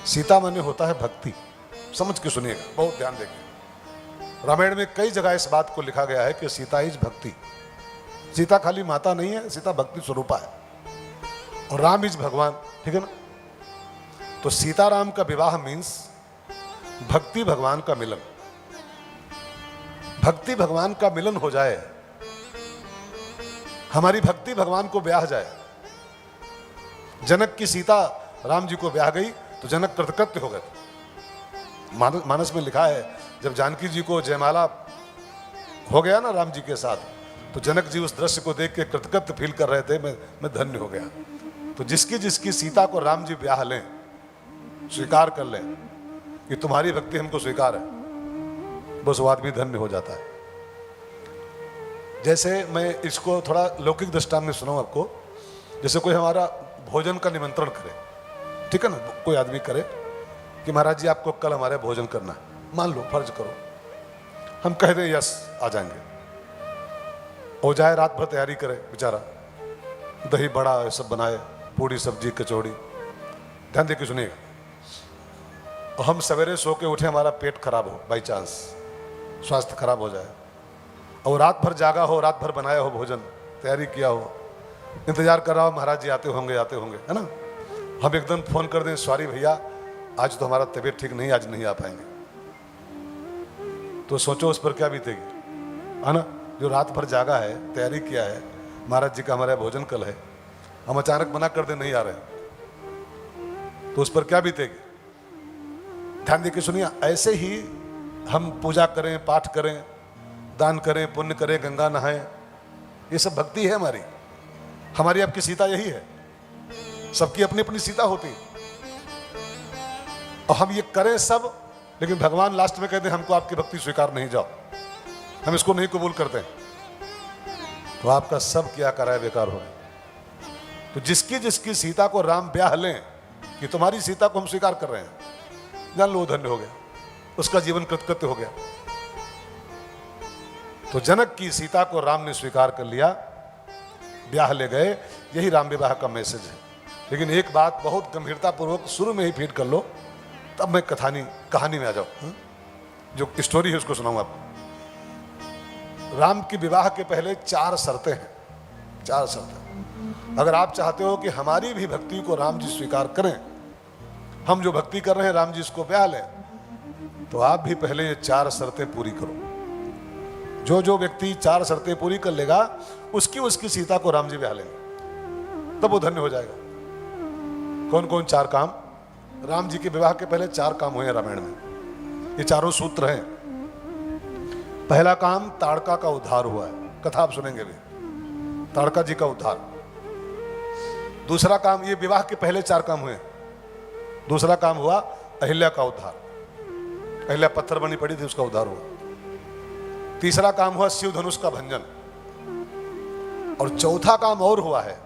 सीता माने होता है भक्ति। समझ के सुनिएगा, बहुत ध्यान देंगे। रामायण में कई जगह इस बात को लिखा गया है कि सीता इज भक्ति। सीता खाली माता नहीं है, सीता भक्ति स्वरूपा है, और राम इज भगवान, ठीक है ना। तो सीता राम का विवाह मीन्स भक्ति भगवान का मिलन। भक्ति भगवान का मिलन हो जाए, हमारी भक्ति भगवान को ब्याह जाए। जनक की सीता राम जी को ब्याह गई तो जनक कृतकृत्य हो गए। मानस में लिखा है, जब जानकी जी को जयमाला हो गया ना राम जी के साथ, तो जनक जी उस दृश्य को देख के कृतकृत्य फील कर रहे थे, मैं धन्य हो गया। तो जिसकी जिसकी सीता को राम जी ब्याह लें, स्वीकार कर लें कि तुम्हारी भक्ति हमको स्वीकार है, बस वो आदमी धन्य हो जाता है। जैसे मैं इसको थोड़ा लौकिक दृष्टांत में सुनाऊं आपको। जैसे कोई हमारा भोजन का निमंत्रण करे, ठीक है ना, कोई आदमी करे कि महाराज जी आपको कल हमारे भोजन करना है, मान लो फर्ज करो, हम कह दें यस आ जाएंगे, हो जाए, रात भर तैयारी करे बेचारा, दही बड़ा ये सब बनाए, पूड़ी सब्जी कचौड़ी, ध्यान देके सुनिएगा। और हम सवेरे सो के उठे, हमारा पेट खराब हो, बाई चांस स्वास्थ्य खराब हो जाए, और रात भर जागा हो, रात भर बनाया हो भोजन, तैयारी किया हो, इंतजार कर रहा हो महाराज जी आते होंगे है ना। हम एकदम फोन कर दें, सॉरी भैया आज तो हमारा तबीयत ठीक नहीं, आज नहीं आ पाएंगे, तो सोचो उस पर क्या बीतेगी, है ना। जो रात भर जागा है, तैयारी किया है, महाराज जी का हमारा भोजन कल है, हम अचानक मना कर दें नहीं आ रहे, तो उस पर क्या बीतेगी। ध्यान देके सुनिए। ऐसे ही हम पूजा करें, पाठ करें, दान करें, पुण्य करें, गंगा नहाएं, ये सब भक्ति है हमारी। हमारी आपकी सीता यही है, सबकी अपनी अपनी सीता होती, और हम ये करें सब, लेकिन भगवान लास्ट में कहते हैं हमको आपकी भक्ति स्वीकार नहीं, जाओ, हम इसको नहीं कबूल करते, तो आपका सब क्या करा है बेकार हो। तो जिसकी जिसकी सीता को राम ब्याह लें कि तुम्हारी सीता को हम स्वीकार कर रहे हैं, जान लो धन्य हो गया, उसका जीवन कृतकृत्य हो गया। तो जनक की सीता को राम ने स्वीकार कर लिया, ब्याह ले गए, यही राम विवाह का मैसेज है। लेकिन एक बात बहुत गंभीरता पूर्वक शुरू में ही फीड कर लो, तब मैं कहानी में आ जाऊं। जो स्टोरी है उसको सुनाऊं आपको। राम की विवाह के पहले 4 शर्तें हैं, 4 शर्तें। अगर आप चाहते हो कि हमारी भी भक्ति को राम जी स्वीकार करें, हम जो भक्ति कर रहे हैं राम जी इसको ब्याह लें, तो आप भी पहले ये 4 शर्तें पूरी करो। जो व्यक्ति 4 शर्तें पूरी कर लेगा, उसकी सीता को राम जी ब्याह लेंगे, तब वो धन्य हो जाएगा। कौन कौन 4 काम? राम जी के विवाह के पहले 4 काम हुए हैं रामायण में, ये चारों सूत्र हैं। पहला काम ताड़का का उद्धार हुआ है, कथा आप सुनेंगे भी, ताड़का जी का उद्धार। दूसरा काम, ये विवाह के पहले 4 काम हुए। दूसरा काम हुआ अहिल्या का उद्धार, अहिल्या पत्थर बनी पड़ी थी, उसका उद्धार हुआ। तीसरा काम हुआ शिव धनुष का भंजन, और चौथा काम और हुआ है,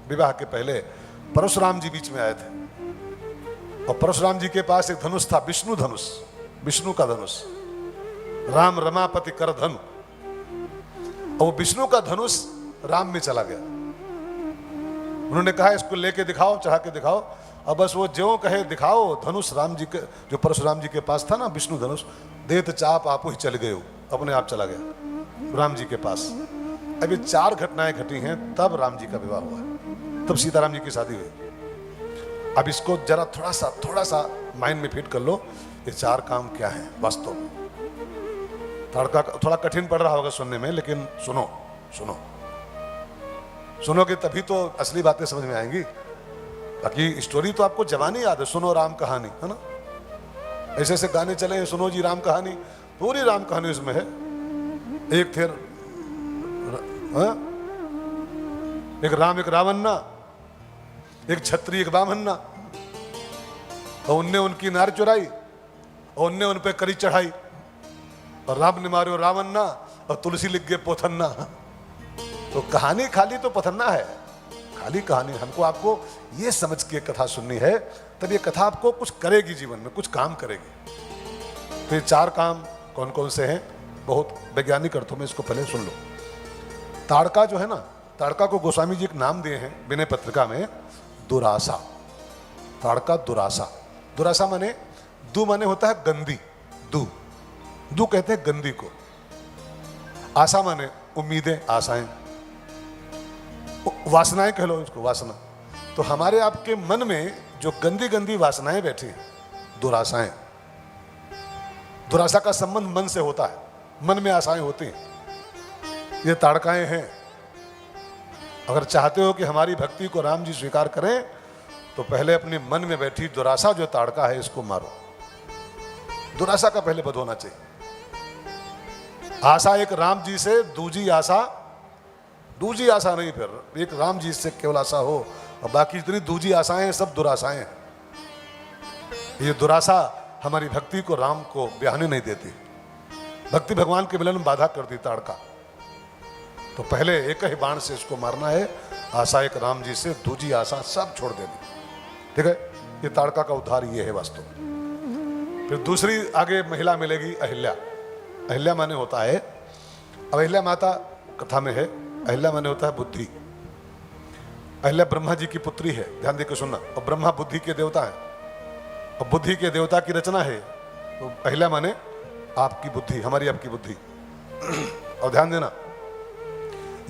विवाह के पहले परशुराम जी बीच में आए थे, और परशुराम जी के पास एक धनुष था, विष्णु धनुष, विष्णु का धनुष, राम रमापति कर धनु, और वो विष्णु का धनुष राम में चला गया। उन्होंने कहा इसको लेके दिखाओ, चढ़ा के दिखाओ, अब बस वो ज्यों कहे दिखाओ धनुष, राम जी के जो परशुराम जी के पास था ना विष्णु धनुष, देत चाप आपो ही चल गए हो, अपने आप चला गया राम जी के पास। अभी 4 घटनाएं घटी हैं, तब राम जी का विवाह हुआ है, तब सीताराम जी की शादी हुई। अब इसको जरा थोड़ा सा माइंड में फिट कर लो, ये 4 काम क्या है वास्तव में। तड़का थोड़ा कठिन पड़ रहा होगा सुनने में, लेकिन सुनोगे तभी तो असली बातें समझ में आएंगी। बाकी स्टोरी तो आपको जवानी याद है, सुनो राम कहानी, है ना। ऐसे ऐसे गाने चले, सुनो जी राम कहानी, पूरी राम कहानी उसमें है। एक थे एक राम एक रावन्ना, एक छत्री एक बामन्ना, और उनने उनकी नार चुराई, और उनने उन पे करी चढ़ाई, और राम ने मारो रावन्ना, और तुलसी लिख गए पोथन्ना। तो कहानी खाली तो पथन्ना है, खाली कहानी। हमको आपको ये समझ के कथा सुननी है, तब ये कथा आपको कुछ करेगी, जीवन में कुछ काम करेगी। तो ये 4 काम कौन कौन से हैं, बहुत वैज्ञानिक अर्थों में इसको पहले सुन लो। ताड़का जो है ना, ताड़का को गोस्वामी जी एक नाम दिए हैं विनय पत्रिका में, दुरासा। ताड़का दुरासा, दुरासा माने, दु माने होता है गंदी, दु, दु कहते हैं गंदी को। आशा माने उम्मीदें, आशाएं, वासनाएं कह लो इसको, वासना। तो हमारे आपके मन में जो गंदी गंदी वासनाएं बैठी हैं, दुराशाएं, दुराशा का संबंध मन से होता है, मन में आशाएं होती हैं, ये ताड़काएं हैं। अगर चाहते हो कि हमारी भक्ति को राम जी स्वीकार करें तो पहले अपने मन में बैठी दुराशा जो ताड़का है इसको मारो। दुराशा का पहले वध होना चाहिए। आशा एक राम जी से, दूजी आशा, दूजी आशा नहीं, फिर एक राम जी से केवल आशा हो और बाकी जितनी दूजी आशाएं सब दुराशाएं हैं। ये दुराशा हमारी भक्ति को राम को ब्याहने नहीं देती, भक्ति भगवान के मिलन में बाधा कर दी ताड़का। तो पहले एक ही बाण से इसको मारना है। आशा एक राम जी से, दूजी आशा सब छोड़ देनी, ठीक है। ये ताड़का का उद्धार ये है वास्तव। फिर दूसरी आगे महिला मिलेगी, अहिल्या। अहिल्या माने होता है, अब अहिल्या माता कथा में है, अहिल्या माने होता है बुद्धि। अहिल्या ब्रह्मा जी की पुत्री है, ध्यान देकर सुनना। और ब्रह्मा बुद्धि के देवता है और बुद्धि के देवता की रचना है। तो अहिल्या माने आपकी बुद्धि, हमारी आपकी बुद्धि। और ध्यान देना,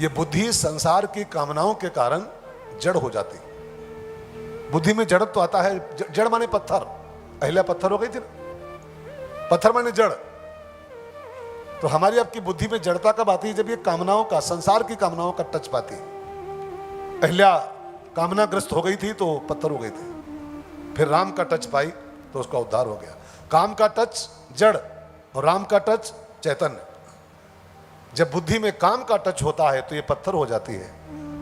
ये बुद्धि संसार की कामनाओं के कारण जड़ हो जाती। बुद्धि में जड़ तो आता है, जड़ माने पत्थर। अहिल्या पत्थर हो गई थी ना, पत्थर माने जड़। तो हमारी आपकी बुद्धि में जड़ता कब आती है? जब ये कामनाओं का, संसार की कामनाओं का टच पाती। अहिल्या कामनाग्रस्त हो गई थी तो पत्थर हो गई थी, फिर राम का टच पाई तो उसका उद्धार हो गया। काम का टच जड़ और राम का टच चैतन्य। जब बुद्धि में काम का टच होता है तो ये पत्थर हो जाती है,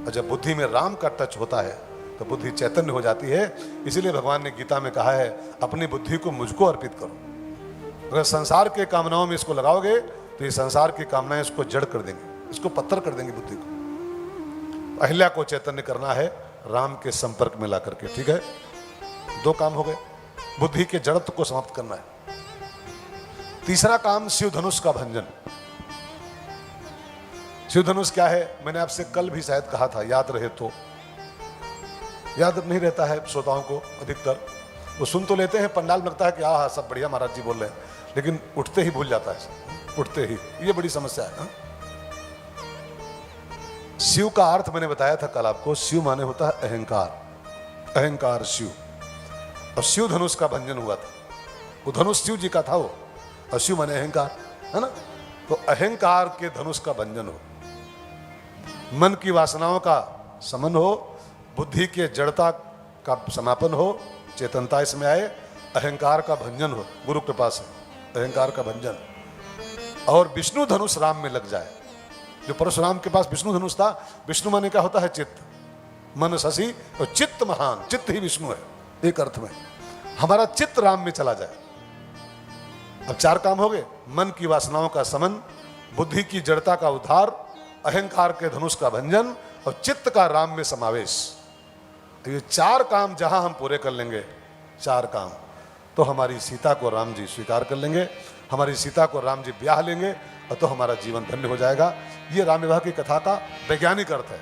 और जब बुद्धि में राम का टच होता है तो बुद्धि चैतन्य हो जाती है। इसीलिए भगवान ने गीता में कहा है, अपनी बुद्धि को मुझको अर्पित करो। अगर संसार के कामनाओं में इसको लगाओगे तो ये संसार की कामनाएं इसको जड़ कर देंगे, इसको पत्थर कर देंगे बुद्धि को। अहिल्या को चैतन्य करना है राम के संपर्क में ला करके, ठीक है। दो काम हो गए, बुद्धि के जड़त्व को समाप्त करना है। तीसरा काम शिव धनुष का भंजन। शिव धनुष क्या है? मैंने आपसे कल भी शायद कहा था, याद रहे तो। याद नहीं रहता है श्रोताओं को अधिकतर, वो सुन तो लेते हैं, पंडाल में लगता है कि हाँ सब बढ़िया महाराज जी बोल रहे हैं, लेकिन उठते ही भूल जाता है, उठते ही। ये बड़ी समस्या है। शिव का अर्थ मैंने बताया था कल आपको। शिव माने होता है अहंकार, अहंकार शिव। और शिव धनुष का भंजन हुआ था, वो धनुष शिव जी का था वो, और शिव माने अहंकार, है ना। तो अहंकार के धनुष का भंजन हो, मन की वासनाओं का समन हो, बुद्धि के जड़ता का समापन हो, चेतनता इसमें आए, अहंकार का भंजन हो गुरु कृपा से, अहंकार का भंजन। और विष्णु धनुष राम में लग जाए। जो परशुराम के पास विष्णु धनुष था, विष्णु माने क्या होता है? चित्त, मन शशि और चित्त महान, चित्त ही विष्णु है एक अर्थ में। हमारा चित्त राम में चला जाए। अब चार काम हो गए, मन की वासनाओं का समन, बुद्धि की जड़ता का उद्धार, अहंकार के धनुष का भंजन और चित्त का राम में समावेश। तो ये चार काम जहां हम पूरे कर लेंगे, चार काम, तो हमारी सीता को राम जी स्वीकार कर लेंगे, हमारी सीता को राम जी ब्याह लेंगे, और तो हमारा जीवन धन्य हो जाएगा। ये राम विवाह की कथा का वैज्ञानिक अर्थ है।